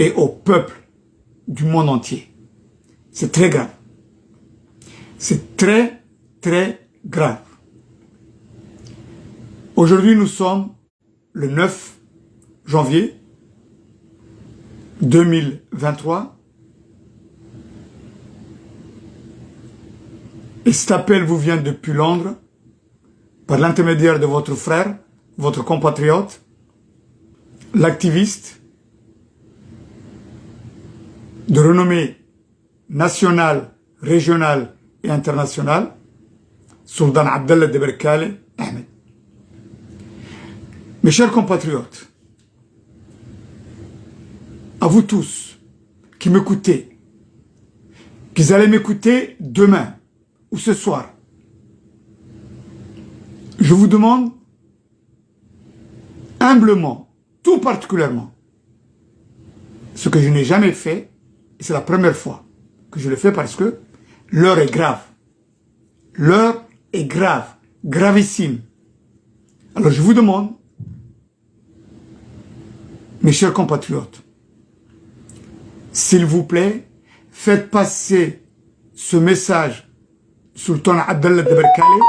et au peuple du monde entier. C'est très grave. C'est très, très grave. Aujourd'hui, nous sommes le 9 janvier 2023. Et cet appel vous vient depuis Londres, par l'intermédiaire de votre frère, votre compatriote, l'activiste de renommée nationale, régionale et internationale, Sultan Abdallah de Berkale Ahmed. Mes chers compatriotes, à vous tous qui m'écoutez, qui allez m'écouter demain ou ce soir, je vous demande humblement, tout particulièrement, ce que je n'ai jamais fait, et c'est la première fois que je le fais parce que l'heure est grave. L'heure est grave, gravissime. Alors je vous demande, mes chers compatriotes, s'il vous plaît, faites passer ce message Sultan Abdallah de Berkale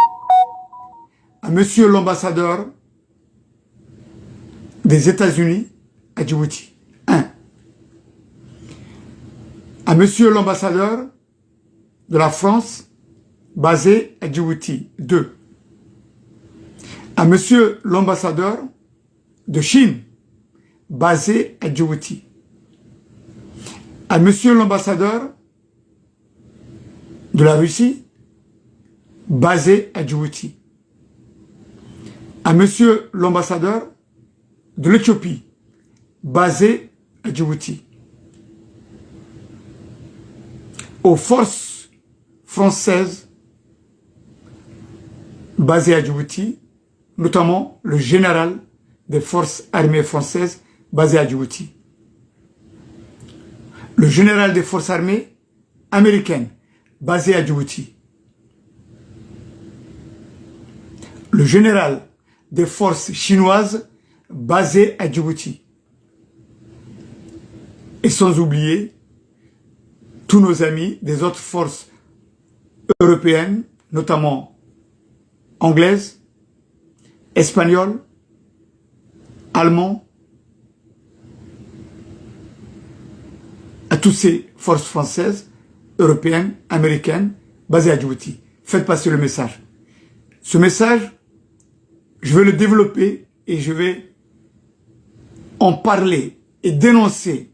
à monsieur l'ambassadeur des États-Unis à Djibouti. 1. À monsieur l'ambassadeur de la France basé à Djibouti. 2. À monsieur l'ambassadeur de Chine basé à Djibouti. À monsieur l'ambassadeur de la Russie basé à Djibouti. À monsieur l'ambassadeur de l'Éthiopie basé à Djibouti. Aux forces françaises basées à Djibouti, notamment le général des forces armées françaises basé à Djibouti. Le général des forces armées américaines basé à Djibouti. Le général des forces chinoises basé à Djibouti. Et sans oublier tous nos amis des autres forces européennes, notamment anglaises, espagnoles, allemands, à toutes ces forces françaises, européennes, américaines, basées à Djibouti. Faites passer le message. Ce message, je vais le développer et je vais en parler et dénoncer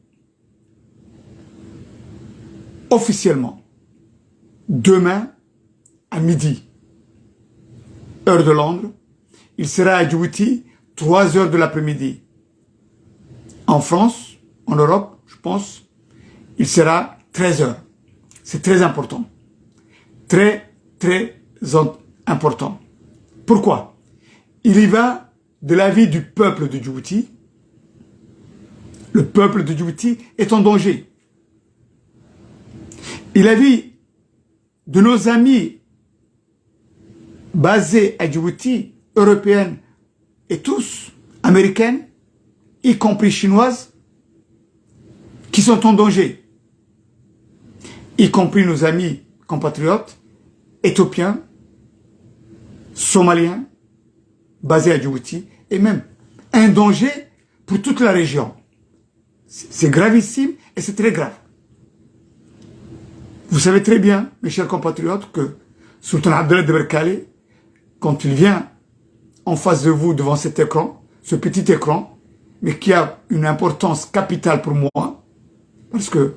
officiellement demain à midi, heure de Londres. Il sera à Djibouti 3 heures de l'après-midi. En France, en Europe, je pense, il sera 13 heures. C'est très important. Très, très important. Pourquoi? Il y va de la vie du peuple de Djibouti. Le peuple de Djibouti est en danger. Il y a la vie de nos amis basés à Djibouti, européennes et tous, américaines, y compris chinoises, qui sont en danger. Y compris nos amis compatriotes, éthiopiens, somaliens, basés à Djibouti, et même un danger pour toute la région. C'est gravissime et c'est très grave. Vous savez très bien, mes chers compatriotes, que Sultan Abdallah de Berkale, quand il vient en face de vous devant cet écran, ce petit écran, mais qui a une importance capitale pour moi, parce que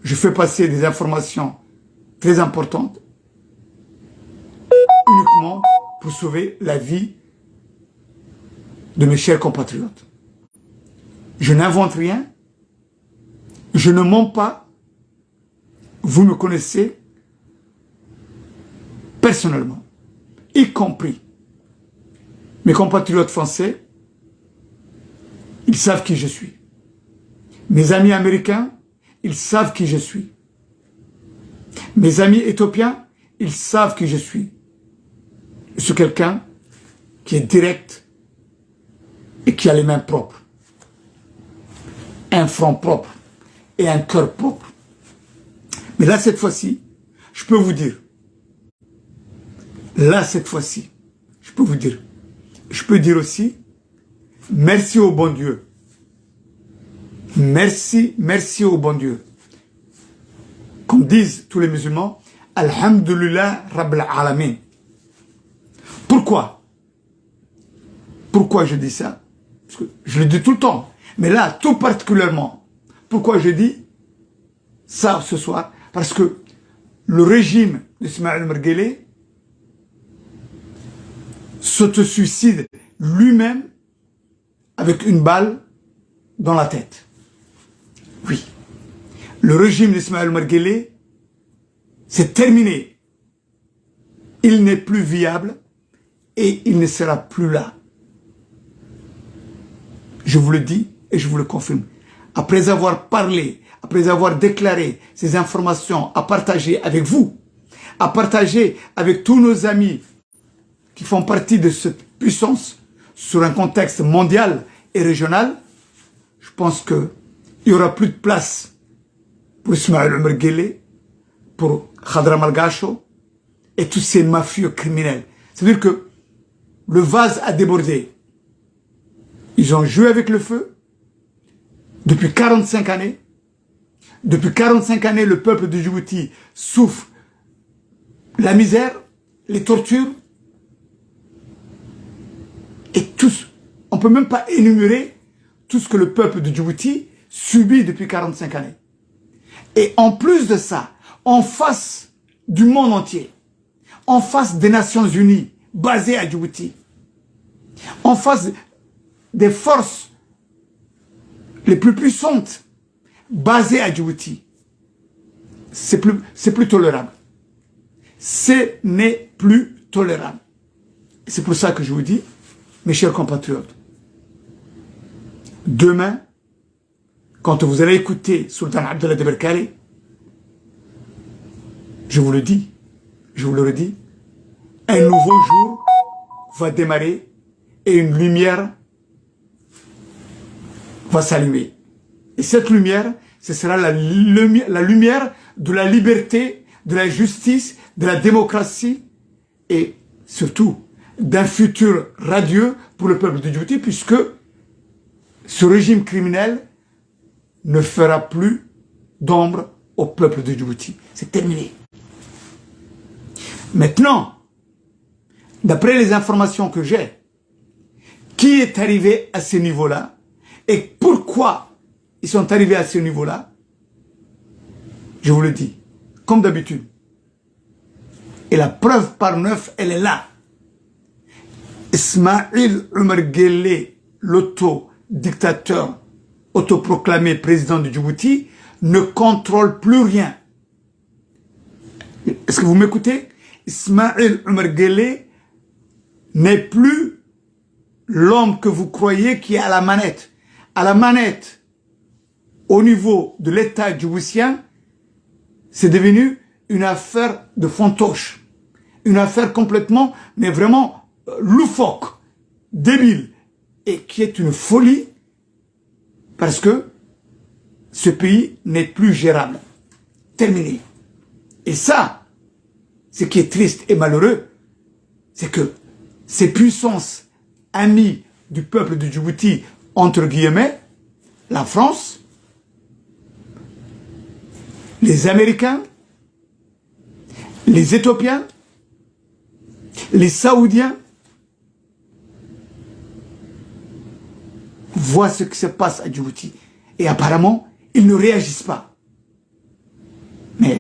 je fais passer des informations très importantes, uniquement pour sauver la vie de mes chers compatriotes. Je n'invente rien, je ne mens pas, vous me connaissez personnellement, y compris mes compatriotes français, ils savent qui je suis. Mes amis américains, ils savent qui je suis. Mes amis éthiopiens, ils savent qui je suis. Je suis quelqu'un qui est direct et qui a les mains propres. un front propre et un cœur propre. Mais là, cette fois-ci, je peux vous dire, là, cette fois-ci, je peux vous dire, je peux dire aussi, merci au bon Dieu. Merci, merci au bon Dieu. Comme disent tous les musulmans, Alhamdulillah Rabbil Alamin. Pourquoi? Pourquoi je dis ça? Parce que je le dis tout le temps. Mais là, tout particulièrement, pourquoi je dis ça ce soir? Parce que le régime d'Ismaël Omar Guelleh s'autosuicide lui-même avec une balle dans la tête. Oui. Le régime d'Ismaël Omar Guelleh, c'est terminé. Il n'est plus viable et il ne sera plus là. Je vous le dis et je vous le confirme. Après avoir parlé, après avoir déclaré ces informations à partager avec vous, à partager avec tous nos amis qui font partie de cette puissance sur un contexte mondial et régional, je pense qu'il n'y aura plus de place pour Ismaël Omar Guelleh, pour Khadra Malgacho et tous ces mafieux criminels. C'est-à-dire que le vase a débordé. Ils ont joué avec le feu depuis 45 années. Depuis 45 années, le peuple de Djibouti souffre la misère, les tortures, et tous. On ne peut même pas énumérer tout ce que le peuple de Djibouti subit depuis 45 années. Et en plus de ça, en face du monde entier, en face des Nations Unies, basées à Djibouti, en face des forces les plus puissantes, basées à Djibouti, c'est plus tolérable. Ce n'est plus tolérable. C'est pour ça que je vous dis, mes chers compatriotes, demain, quand vous allez écouter Sultan Abdallah de Berkali, je vous le dis, je vous le redis, un nouveau jour va démarrer et une lumière va s'allumer. Et cette lumière, ce sera la lumière de la liberté, de la justice, de la démocratie et surtout d'un futur radieux pour le peuple de Djibouti, puisque ce régime criminel ne fera plus d'ombre au peuple de Djibouti. C'est terminé. Maintenant, d'après les informations que j'ai, qui est arrivé à ce niveau-là et pourquoi ils sont arrivés à ce niveau-là, je vous le dis, comme d'habitude. Et la preuve par neuf, elle est là. Ismaël Omar Guelleh, l'auto-dictateur, autoproclamé président de Djibouti, ne contrôle plus rien. Est-ce que vous m'écoutez? Ismaël Omar Guelleh n'est plus l'homme que vous croyez qui est à la manette. À la manette, au niveau de l'État djiboutien, c'est devenu une affaire de fantoche. Une affaire complètement, mais vraiment loufoque, débile, et qui est une folie, parce que ce pays n'est plus gérable. Terminé. Et ça, ce qui est triste et malheureux, c'est que ces puissances amies du peuple de Djibouti, entre guillemets, la France, les Américains, les Éthiopiens, les Saoudiens, voient ce qui se passe à Djibouti. Et apparemment, ils ne réagissent pas. Mais,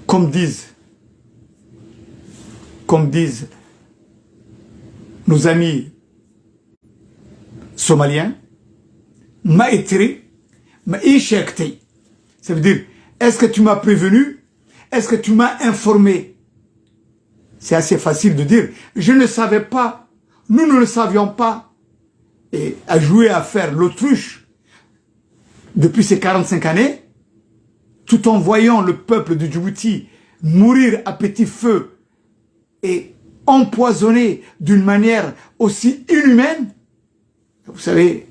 comme disent nos amis somaliens, Maïtri, Maïchekti. Ça veut dire, est-ce que tu m'as prévenu? Est-ce que tu m'as informé? C'est assez facile de dire, je ne savais pas, nous ne le savions pas. Et à jouer à faire l'autruche depuis ces 45 années, tout en voyant le peuple de Djibouti mourir à petit feu et empoisonné d'une manière aussi inhumaine. Vous savez,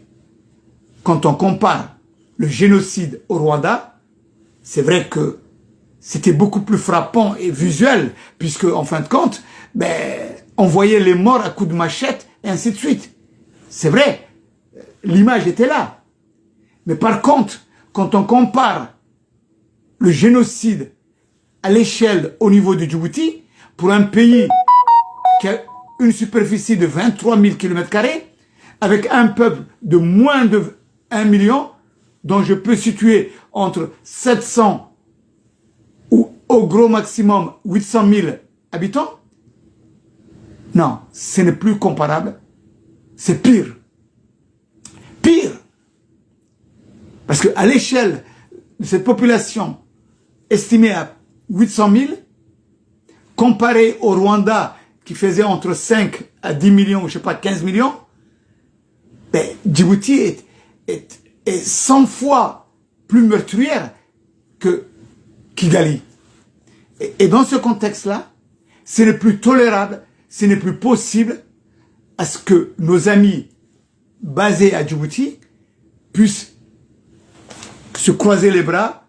quand on compare le génocide au Rwanda, c'est vrai que c'était beaucoup plus frappant et visuel, puisque, en fin de compte, ben, on voyait les morts à coups de machette, et ainsi de suite. C'est vrai, l'image était là. Mais par contre, quand on compare le génocide à l'échelle au niveau de Djibouti, pour un pays qui a une superficie de 23 000 km², avec un peuple de moins de 1 million, dont je peux situer entre 700 ou au gros maximum 800 000 habitants, non, ce n'est plus comparable, c'est pire. Pire. Parce qu'à l'échelle de cette population estimée à 800 000, comparé au Rwanda qui faisait entre 5 à 10 millions, ou je sais pas, 15 millions, ben, Djibouti est 100 fois plus meurtrière que Kigali. Et dans ce contexte-là, ce n'est plus tolérable, ce n'est plus possible à ce que nos amis basés à Djibouti puissent se croiser les bras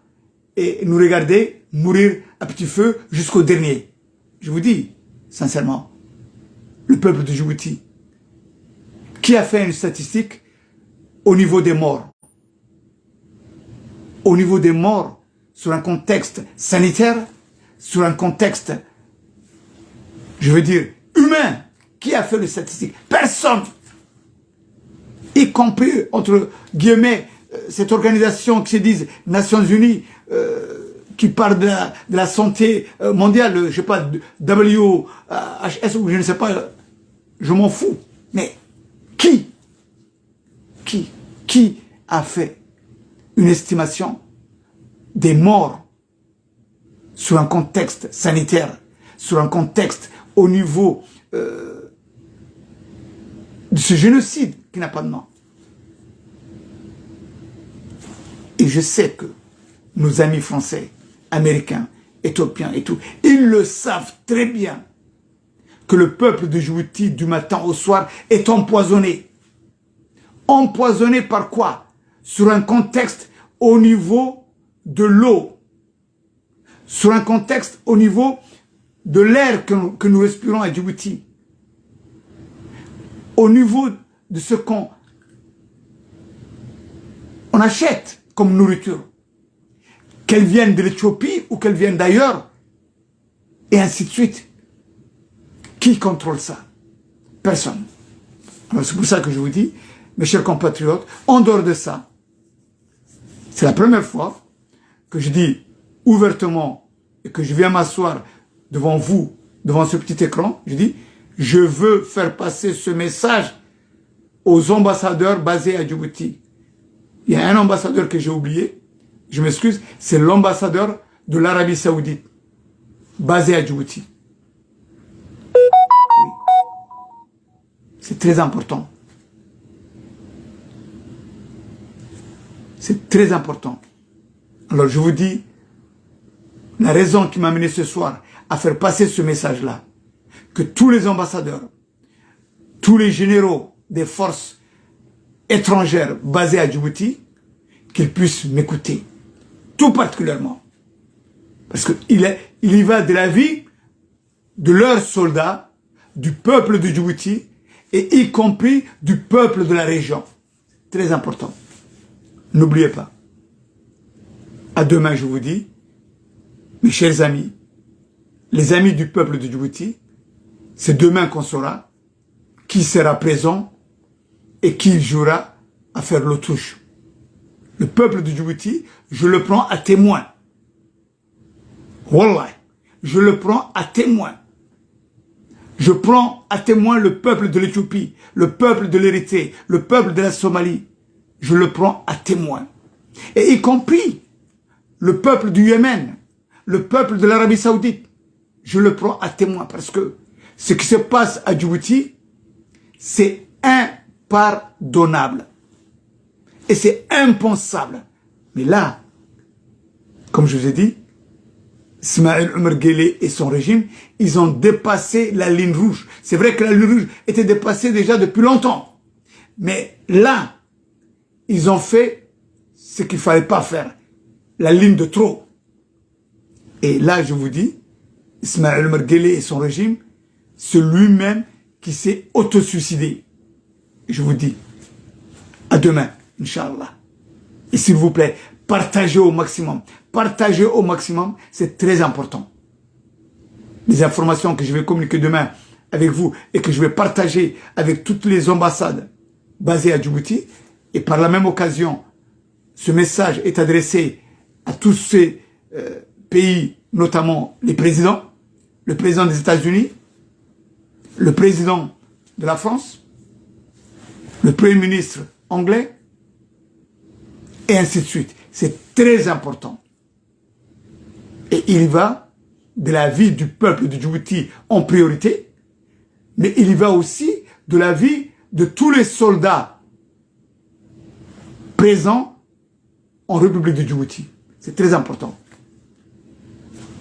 et nous regarder mourir à petit feu jusqu'au dernier. Je vous dis, sincèrement, le peuple de Djibouti, qui a fait une statistique au niveau des morts? Au niveau des morts, sur un contexte sanitaire, sur un contexte, je veux dire, humain, qui a fait les statistiques? Personne. Y compris, entre guillemets, cette organisation qui se dit Nations Unies, qui parle de la santé mondiale, je sais pas, WHS ou je ne sais pas, je m'en fous. Mais qui a fait une estimation des morts sur un contexte sanitaire, sur un contexte au niveau de ce génocide qui n'a pas de nom? Et je sais que nos amis français, américains, éthiopiens et tout, ils le savent très bien que le peuple de Djibouti, du matin au soir, est empoisonné. Empoisonné par quoi? Sur un contexte au niveau de l'eau, sur un contexte au niveau de l'air que nous respirons à Djibouti, au niveau de ce qu'on achète comme nourriture, qu'elle vienne de l'Éthiopie ou qu'elle vienne d'ailleurs, et ainsi de suite. Qui contrôle ça? Personne. C'est pour ça que je vous dis, mes chers compatriotes, en dehors de ça, c'est la première fois que je dis ouvertement et que je viens m'asseoir devant vous, devant ce petit écran, je dis, je veux faire passer ce message aux ambassadeurs basés à Djibouti. Il y a un ambassadeur que j'ai oublié, je m'excuse, c'est l'ambassadeur de l'Arabie Saoudite, basé à Djibouti. Oui. C'est très important. C'est très important. Alors je vous dis, la raison qui m'a amené ce soir à faire passer ce message-là, que tous les ambassadeurs, tous les généraux des forces étrangères basées à Djibouti, qu'ils puissent m'écouter, tout particulièrement. Parce qu'il y va de la vie de leurs soldats, du peuple de Djibouti, et y compris du peuple de la région. Très important. N'oubliez pas. À demain, je vous dis, mes chers amis, les amis du peuple de Djibouti, c'est demain qu'on saura qui sera présent et qui jouera à faire l'autruche. Le peuple de Djibouti, je le prends à témoin. Wallah, je le prends à témoin. Je prends à témoin le peuple de l'Éthiopie, le peuple de l'Érythrée, le peuple de la Somalie. Je le prends à témoin. Et y compris le peuple du Yémen, le peuple de l'Arabie Saoudite. Je le prends à témoin parce que ce qui se passe à Djibouti, c'est impardonnable. Et c'est impensable. Mais là, comme je vous ai dit, Ismaël Omar Guelleh et son régime, ils ont dépassé la ligne rouge. C'est vrai que la ligne rouge était dépassée déjà depuis longtemps. Mais là, ils ont fait ce qu'il ne fallait pas faire, la ligne de trop. Et là, je vous dis, Ismaël Omar Guelleh et son régime, c'est lui-même qui s'est auto-suicidé. Je vous dis, à demain, Inch'Allah. Et s'il vous plaît, partagez au maximum. Partagez au maximum, c'est très important. Les informations que je vais communiquer demain avec vous et que je vais partager avec toutes les ambassades basées à Djibouti. Et par la même occasion, ce message est adressé à tous ces pays, notamment les présidents, le président des États-Unis, le président de la France, le premier ministre anglais, et ainsi de suite. C'est très important. Et il y va de la vie du peuple de Djibouti en priorité, mais il y va aussi de la vie de tous les soldats présents en République de Djibouti. C'est très important.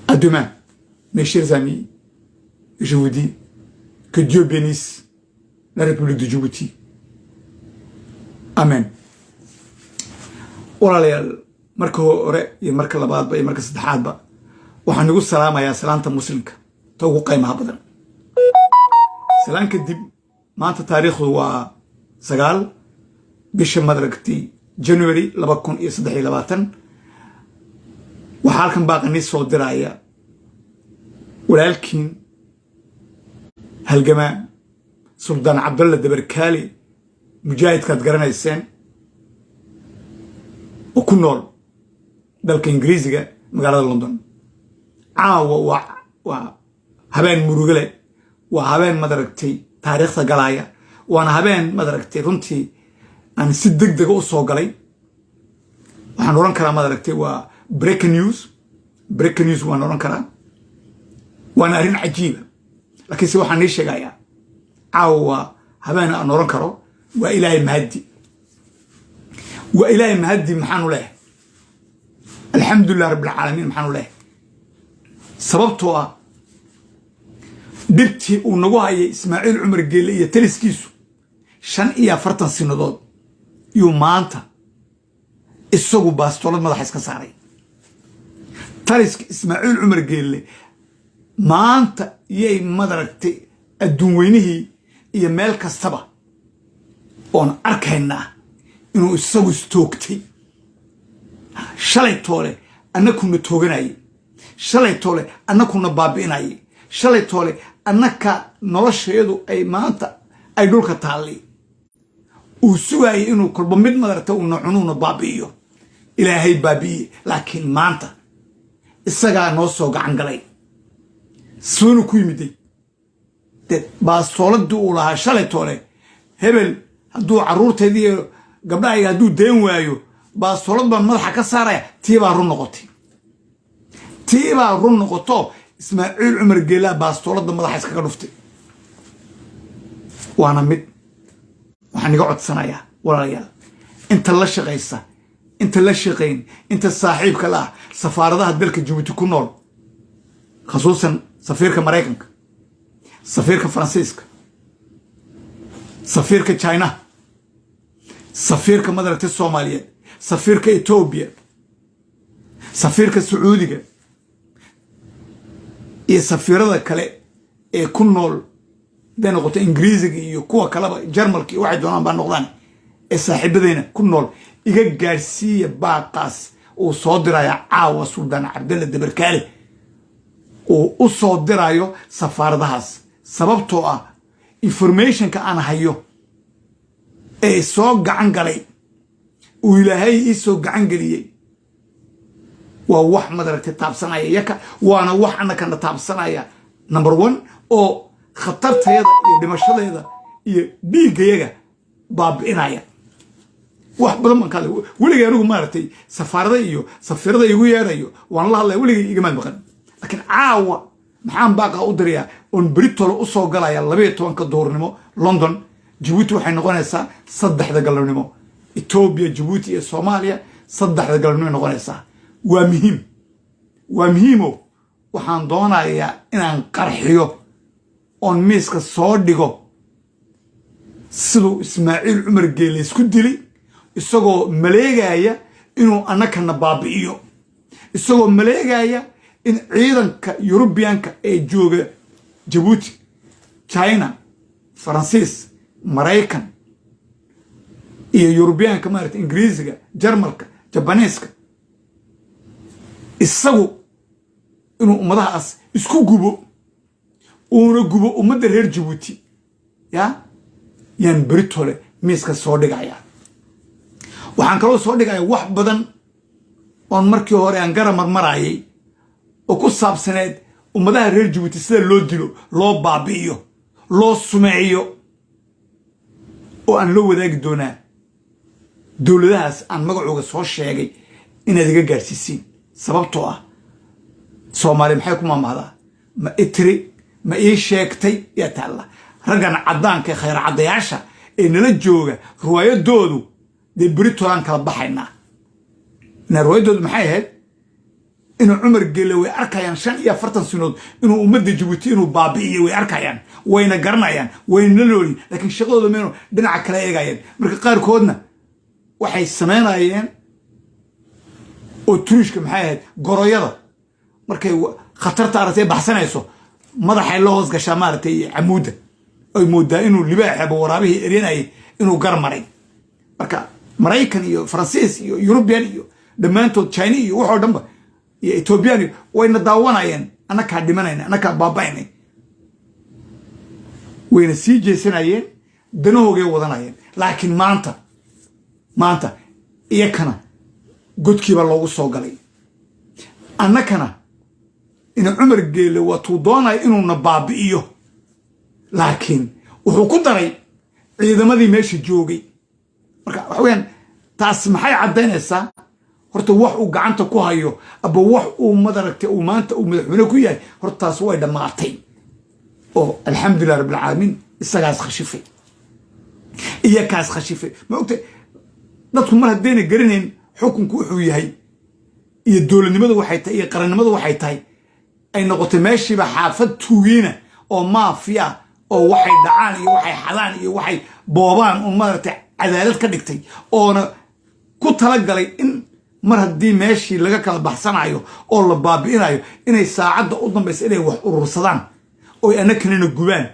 À demain, mes chers amis, je vous dis que Dieu bénisse la République de Djibouti. Amen. walaalayaal marka hore iyo marka labaadba iyo marka saddexaadba waxaan ugu salaamayaa salaanta muslimka ta ugu qiimaha badan. salaan kadib maanta taariikhdu waa 9 bisha madaragtay January 2023 waxaa halkan baaqani soo diraya walaalkiin halgamaa Suldaan Cabdalla Dabarkaali mujaahidkaad garanayseen oo ku nool dalka Ingiriisiga magaalada London. caawa waa habeen murugale waa habeen madaragtay taariikhda galaya waana habeen madaragtay runtii aan si degdeg u soo galay. waxaan oran karaa madaragtay waa breaking news waan oran karaa waana arrin cajiiba laakiin si waxaan ii sheegayaa caawa habeen aan oran karo waa ilaahay mahadi وإلهي مهدي محانو له الحمد لله رب العالمين محانو له سببتها دبتي ونقوها إسماعيل عمر قيلية تلس كيسو شان إيا فرطن سنضاد يوم ما أنت السوق باستولد ماذا حيسك ساري تلس إسماعيل عمر قيلي ما أنت يي مدركتي الدنوينه إيا مالك السبا وان أركينا inuu isagu istoogtay shalay toole annakuna tooganayay shalay toole annakuna baabi'inayay shalay toole annaka nolosheedu ay maanta ay dhulka taali uu sugayay inuu kolba mid madarta uu cunuuna baabi'iyo ilaahay baabi'iye laakiin maanta isagaa noo soo gacan galay suunu ku yimiday dad baastooladii uu lahaa shalay toole hebel hadduu carruurteedii gabdhaha hadduu deen waayo baastoolad baan madaxa ka saaraya tii baa run noqoto Ismaaciil Cumar Geelaa baastooladda madaxa iskaga dhuftay. waana mid waxaan iga codsanayaa walaalayaal inta la shaqaysa inta la shaqayn inta saaxiibka la safaaradaha dalka Djibouti ku nool khasuusan safiirka Mareykanka safiirka Faransiiska safiirka China سفيرك مدرسة الصومالية سفيرك إثيوبيا سفيرك السعودية إيه سفير هذا كله إيه كنول ده نقطة إنجليزي يكوا كلام جرمالكي واحد وانا بنقولان إيه صاحب ذينا كنول إيجا جارسيا باقاس وصادرة يا عاوة سلطان عبد الله الدبركالي وصادرة يو سفارة هاس سبب توا information كأنا هيو ee soo gacan galay uu ilaahay soo gacan galiyay waa wax madaragtay taabsanaya yaka waana wax annaka taabsanaya number 1 oo khatarteeda iyo dhimashadeeda iyo dhiigayaga baabi'inaya wax badan man kale waliga anigu maartay safaarada iyo safirada igu yeerayo waan la hadlay waliga igama maqan laakiin caawa maxaan baaqa u diriyaa on Britol u soo galaya 12 doornimo London Djibouti waxay noqonaysaa 3 galabnimo Ethiopia Djibouti iyo Soomaaliya 3 galabnimo noqonaysaa waa muhiimo waxaan doonayaa inaan qarxiyo on miiska soo dhigo sidoo Ismaaciil Cumar Geeley isku dili isagoo maleegaya inuu annakana baabi'iyo isagoo maleegaya in ciidanka Yurubiyaanka ee jooga Djibouti China Faransiis Mareykan iyo Yurubiyaanka maaragtay Ingiriisiga Jarmalka Jabaneeska isagu inuu ummadahaas isku gubo uuna gubo ummadda reer Djibouti yaan beritole miiska soo dhigaya waxaan kaloo soo dhigaya wax badan oon markii hore aan garamar marayay oo ku saabsaneed ummadaha reer Djibouti sida loo dilo loo baabi'iyo loo sumeeyo oo aan loo wadaagi doonaa dowladahaas aan magacooga soo sheegay inaad iga gaarsiisiin sababtoo ah Soomaali maxay ku maamahdaa ma itri ma ii sheegtay yaa taalla raggan caddaanka khayr caddayaasha ee nala jooga ruwaayadoodu dee beritolaan kala baxaynaa na ruwaayadoodu maxay ahayd inuu Cumar Geele way arkayaan 45 sanadood inuu ummadda Djibouti inuu baabi'iyo way arkayaan wayna garanayaan wayna loolin laakiin shaqadooda meeno dhinaca kale eegayaan marka qaarkoodna waxay sameynayeen oo turishka maxay ahayd goroyada markay khatarta aragtay baxsanayso madaxay loo hoos gashaa maartay camuuda ay moodaa inuu libaaxaba waraabihii ereenayay inuu garmaray marka Mareykan iyo Faransiis iyo Yurubiyan iyo dhammaantood China iyo waxoo dhanba iyo Ethiopian wayna daawanayeen annaka dhimanayna annaka baabaynay wayna sii jeesanayeen danahooga wadanayeen laakiin maanta iyakana godkiiba loogu soo galay annakana in Cumar Geele watuu doonay inuu na baabi'iyo laakiin wuxuu ku daray ciidamadii meesha joogay marka waxa weeyaan taas maxay cadeynaysaa horta wax uu gacanta ku hayo aba wax uu madaragtay uu maanta uu madaxweyne ku yahay horta taas way dhamaatay oo alxamdulillah rabbil caalamiin isagaas khashifay iyakaas khashifay ma ogtay dadku mar haddayna garanayn xukunku wuxuu yahay iyo dowladnimadu waxay tahay iyo qarannimadu waxay tahay ay noqotay meeshiiba xaafad tuugiina oo maafiya oo waxay dhacaan iyo waxay xadaan iyo waxay boobaan oo maaragtay cadaalad ka dhigtay oona ku talagalay in mar haddii meeshii laga kala baxsanayo oo la baabi'inayo inay saacadda u dambaysa inay wax urursadaan oo annakana gubaan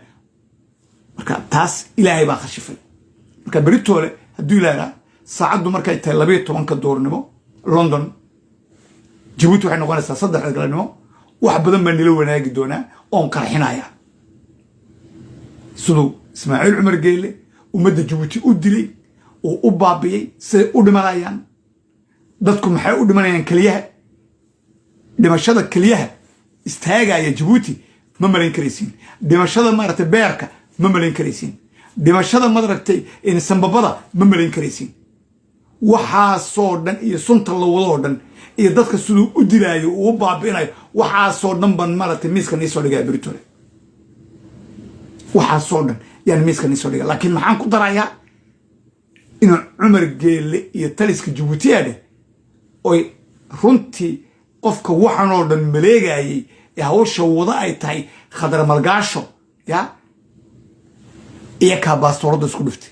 marka taas ilaahay baa khashifay marka beritoole hadduu ilaahay saacaddu markay tahay 12 doornimo London Djibouti waxay noqonaysaa 3 galabnimo wax badan baa nila wanaagi doonaa oon qarxinaya sidoo Ismaaciil Cumar Geele ummadda Djibouti u dilay oo u baabiyay si u dhimanayaan dadku maxay u dhimanayaan kaliyaha dhimashada kaliyaha istaagaya Djibouti ma malayn karaysiin dhimashada maaragtay beerka ma malayn karaysiin dhimashada madaragtay in sanbabada ma malayn karaysiin waxaasoo dhan iyo sunta la wado dhan iyo dadka sidoo u dilaayo oo baabiinayo waxaasoo dhan ban maaragtay miiskan isoo dhigay beritoole waxaasoo dhan yani miiskan isoo dhigay laakiin maxaan ku darayaa inuu Cumar Geele iyo taliska Djibouti oo runtii qofka waxaan oo dhan maleegayay ee hawsha wada ay tahay khadar malgaasho iyaka baastoorada isku dhiftay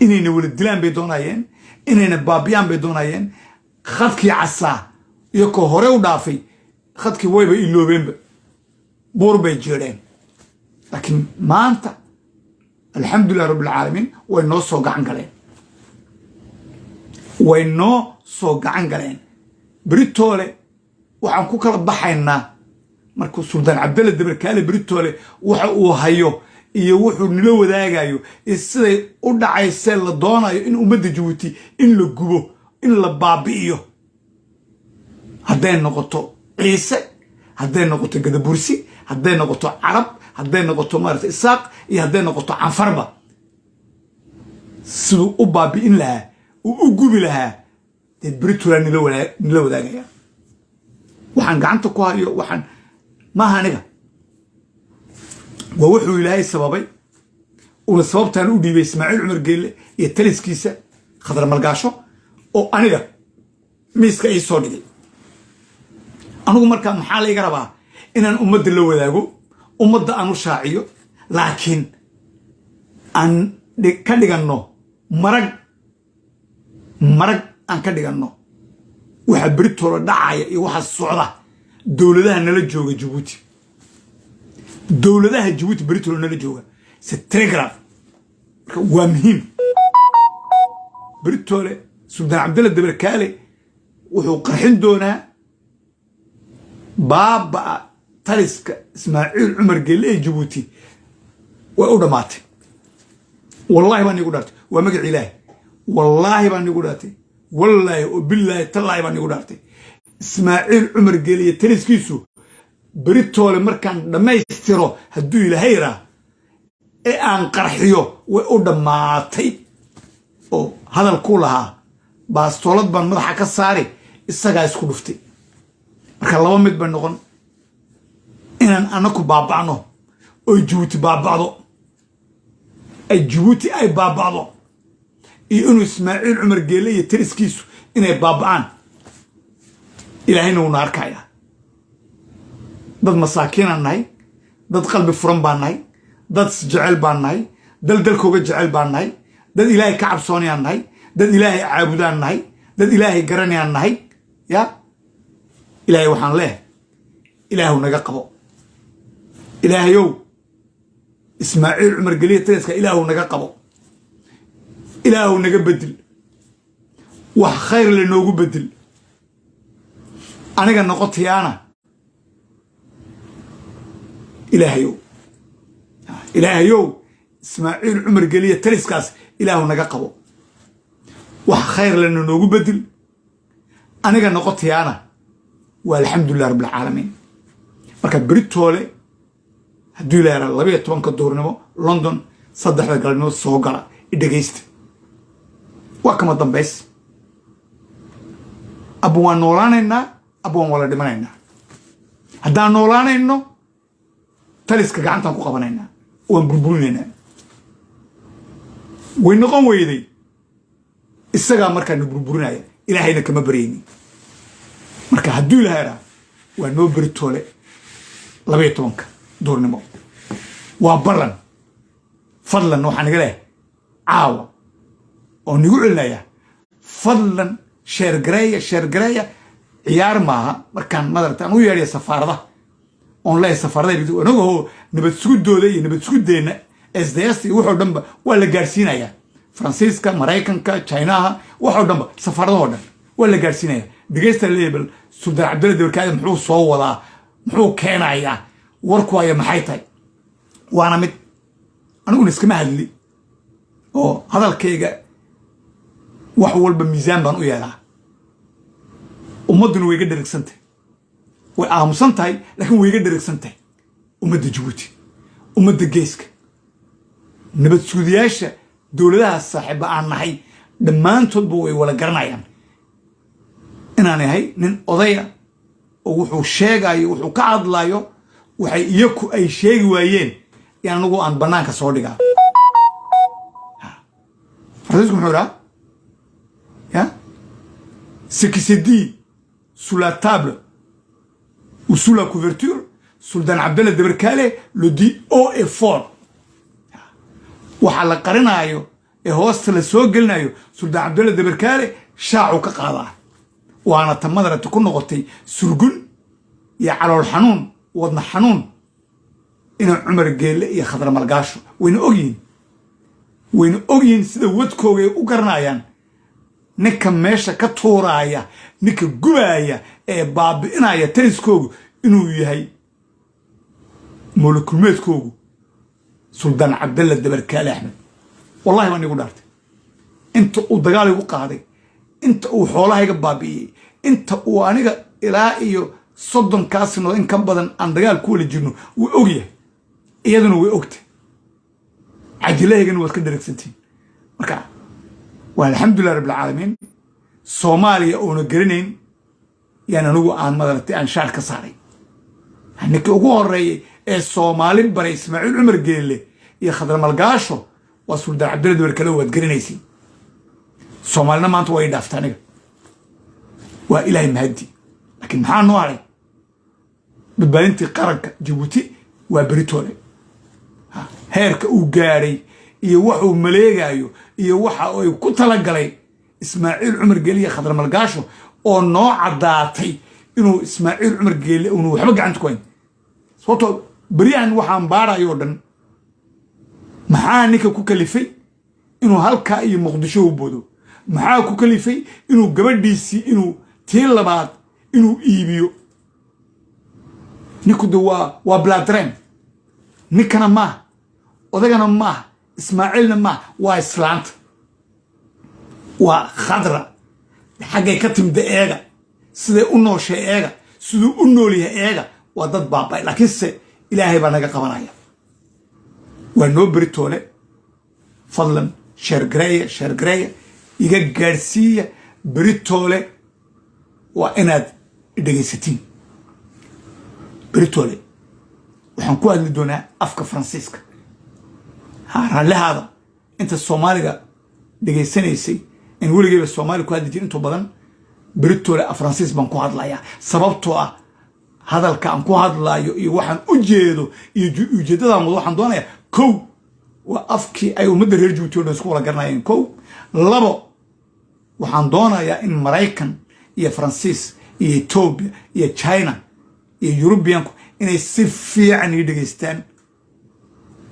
inayna wala dilaan bay doonayeen inayna baabiyaan bay doonayeen khadkii casaa iyakoo hore u dhaafay khadkii wayba iloobeenba buur bay jeedeen laakiin maanta alxamdulillah rabbil caalamiin way noo soo gacan galeen beritoole waxaan ku kala baxaynaa markuu Sultan Cabdalla Dabarkaale beritoole waxa uu hayo iyo wuxuu nila wadaagayo siday u dhacaysay la doonayo in ummadda Djibouti in la gubo in la baabi'iyo hadday noqoto ciise hadday noqoto gadabursi hadday noqoto carab hadday noqoto maaragtay isaaq iyo hadday noqoto canfarba siduu u baabi'in lahaa u gubi lahaa dee beritoole nila wadaagaya waxaan gacanta ku hayo waxaan maaha aniga ووحو إلهي سببي وسببتان أودي إسماعيل عمر Geele iyo taliskiisa khadar malgaasho oo aniga miiska ii soo dhigay anigu markaa maxaa la iga rabaa inaan ummadda la wadaago ummadda aan u shaaciyo laakiin aan ka dhigano marag marag aan ka dhigano waxa Britolo dhacaya iyo waxa socda dawladaha nala jooga Djibouti dawladaha Djibouti Britolo nala jooga c'est très grave waa muhiim Britolo Sultan Abdallah Dabarkale wuxuu qarxin doonaa baaba taliska Ismaaciil Cumar Geelle ee Djibouti way u dhamaatay wallahi baan igu dhaartay waa magac Ilaahay wallahi baan igu dhaartay wallahi oo billahi tallahi baan igu dhaartay Ismaaciil Cumar Geelle taliskiisu Britolo markaan dhamaystiro hadduu Ilaahay raa ee aan qarxiyo way u dhamaatay oo hadal ku lahaa baastoolad baan madaxa ka saari isaga isku dhuftay marka laba mid baan noqon inaan anaku baabacno oo Djibouti baabacdo ay Djibouti ay baabacdo iyo inuu Ismaaciil Cumar Geelle iyo taliskiisu inay baabacaan ilaahayna uu arkaya dad masaakiin aan nahay dad qalbi furan baan nahay dad jecel baan nahay dalkooga jecel baan nahay dad ilaahay ka cabsoonayaan nahay dad ilaahay caabudaan nahay dad ilaahay garanayaan nahay ya ilaahay waxaan leeyahay ilaahu naga qabo ilaahayow Ismaaciil Cumar Geelle taliska ilaahu naga qabo ilaahu naga bedel wax khayr la noogu bedel aniga noqotiyaana ilaahayow Ismaaciil Cumar Geelle taliskaas ilaahu naga qabo wax khayr la noogu bedel aniga noqotiyaana walhamdulillah rabbil alamin marka Britolo hadduu ilaahay 12 duurnimo London 3 galabnimo soo gala dhageysta waa kama dambeys abu waan noolaanayna abu waan wala dhimanayna haddaan noolaanayno taliska gacantaan ku qabanayna waan burburinayna way noqon weyday isaga markaan burburinaya ilaahayna kama bareeyni marka hadduu ilaahay raa waa noo Britolo 12 duurnimo waa ballan fadlan waxaan iga leeyahay caawa oo nigu celinaya fadlan sheer gareeya ciyaar maaha markaan madarta aan u yeedhiyo safaarada on leeyahay safaarada anagoo nabad sugudooda iyo nabad sugudeena SDS iyo wuxuu dhanba waa la gaarsiinaya Faransiiska Mareykanka Chinaha wuxuu dhanba safaaradaha dhan waa la gaarsiinaya dhageysta label Sultan Abdallah Dabarkale muxuu soo wadaa muxuu keenayaa warku ay maxay tahay waana mid anigu iskama hadli oo hadalkayga wax walba miisaan baan u yeelaa ummaduna way ga dheregsantay way aamusan tahay laakiin way ga dheregsantay ummadda Djibouti ummadda geeska nabad suudiyaasha dawladaha saaxiiba aan nahay dhammaantoodba way wala garanayaan inaan ahay nin odaya oo wuxuu sheegayo wuxuu ka hadlayo waxay iyaku ay sheegi waayeen yaan anagu aan banaanka soo dhigaa Francisco muxuu raa ya ce qui se dit sous la table ou sous la couverture Sultan Abdallah Dabarkale le dit haut et fort waxa la qarinayo ee hoosta la soo gelinayo Sultan Abdallah Dabarkale shaacu ka qaadaa waana tamadara ku noqotay surgun iyo calool xanuun wadna xanuun inuu Cumar Geelle iyo Khadra Malgaasho wayna ogyiin sida wadkooga u garanayaan ninka meesha ka tuuraya ninka gubaya ee baabi'inaya taliskoogu inuu yahay molekulmeedkoogu Sultan Abdallah Dabarkale Ahmed wallahi waan igu dhaartay inta uu dagaal igu qaaday inta uu xoolahayga baabi'iyay inta uu aniga ilaa iyo 30 kaasino in ka badan aan dagaal ku wala jirno way ogyahay iyaduna way ogtay عجلهن وكل دركسنتين مركا والحمد لله رب العالمين Soomaaliya oo garanayn yana nagu aan madartay aan shaar ka saaray hanka ugu horeeyay ee Soomaali baray Ismaaciil Cumar Geelle iyo Khadra Malgaasho waa Sultan Abdallah Dabarkale wad garanaysi Soomaalina maanta way dhaaftaan waa ilaahay mahdi laakiin maxaa noo haray badbaadintii qaranka Djibouti waa Britolo heerka uu gaaray iyo waxa uu maleegayo iyo waxa uu ku tala galay ismaaciil cumar geele iyo khadar malgaasho oo noo caddaatay inuu ismaaciil cumar geele unu waxba gacanta ku hayn sababtoo beryahan waxaan baarayo dhan maxaa ninka ku kalifay inuu halkaa iyo muqdisho u bodo maxaa ku kalifay inuu gabadhiisii inuu tii labaad inuu iibiyo ninku de waa bladren ninkana maaha odagana maaha ismaaciilna maaha waa islaanta waa khadra xaggay ka timida eega siday u nooshay eega siduu u nool yahay eega waa dad baabay laakiinse ilaahay baa naga qabanaya waa noo beritoole fadlan sheergareeya iga gaadhsiiya beritoole waa inaad dhegaysatiin beritoole waxaan ku hadli doonaa afka faransiiska raallihaada inta soomaaliga dhegaysanaysay in weligeyba soomaali ku hadli jir intuu badan beritoole faransiis baan ku hadlayaa sababtoo ah hadalka aan ku hadlaayo iyo waxaan u jeedo iyo ujeeddadaan wado waxaan doonayaa kow waa afkii ay ummadda reer Djibouti oo dhan isku wada garanayeen kow labo waxaan doonayaa in Maraykan iyo Faransiis iyo Ethiopia iyo China iyo Europeanku inay si fiican u dhageystaan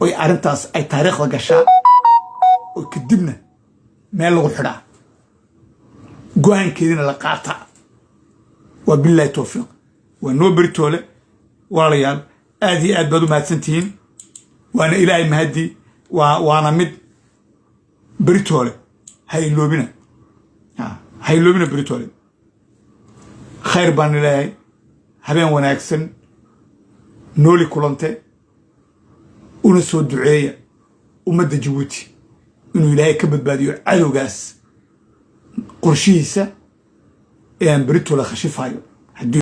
oo arrintaas ay taariikhda gashaa oo kadibna meel lagu xidhaa go'aankeedina la qaataa waa billahi tawfiiq waa noo beritoole walaalayaal aad iyo aad baad u mahadsantihiin waana ilaahay mahadi waana mid beritoole hayloobina beritoole khayr baan ilaahay habeen wanaagsan nooli kulante una soo duceeya ummadda Djibouti inuu ilaahay ka badbaadiyo cadowgaas qorshihiisa ee aan beritoole khashifayo